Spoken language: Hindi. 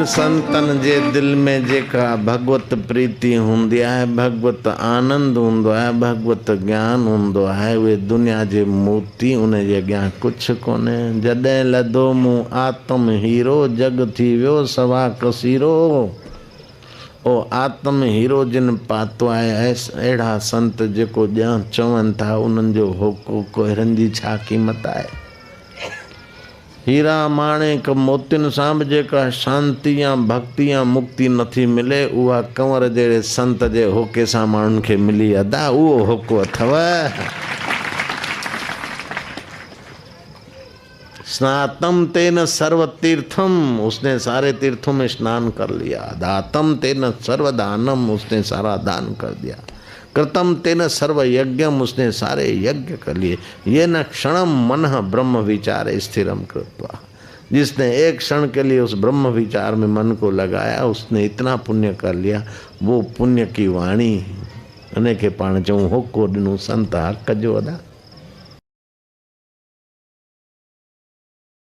जिन संतन जे दिल में जेका भगवत प्रीति हुंदी है, भगवत आनंद हुंदो है, भगवत ज्ञान हुंदो है, वे दुनिया जे मोती उन जे अॻियां कुछ कोने। जॾहिं लधो मुंह आत्म हीरो जग थी वियो सवा कसीरो। ओ आत्म हीरो जिन पातो आहे अहिड़ा संत जेको ॼाण चवनि था उन्हनि जो होको कोहिरनि जी छा क़ीमत आहे। हीरा माणेक मोतियुनि सां बि जेका शांति या भक्ति या मुक्ति नथी मिले, उहा कंवर जहिड़े संत जे होके सां माण्हुनि खे मिली अदा, उहो होको अथव। स्नातम तेन सर्व तीर्थम, उसने सारे तीर्थों में स्नान कर लिया। दातम तेन सर्व दानम, उसने सारा दान कर दिया। कृतम तेन सर्व यज्ञम, उसने सारे यज्ञ कर लिए। ये न क्षणम मन ब्रह्म विचार स्थिरम कृत्वा, जिसने एक क्षण के लिए उस ब्रह्म विचार में मन को लगाया उसने इतना पुण्य कर लिया। वो पुण्य की वाणी अने के पाण चऊं होको ॾिनो संत हक़ जो अदा।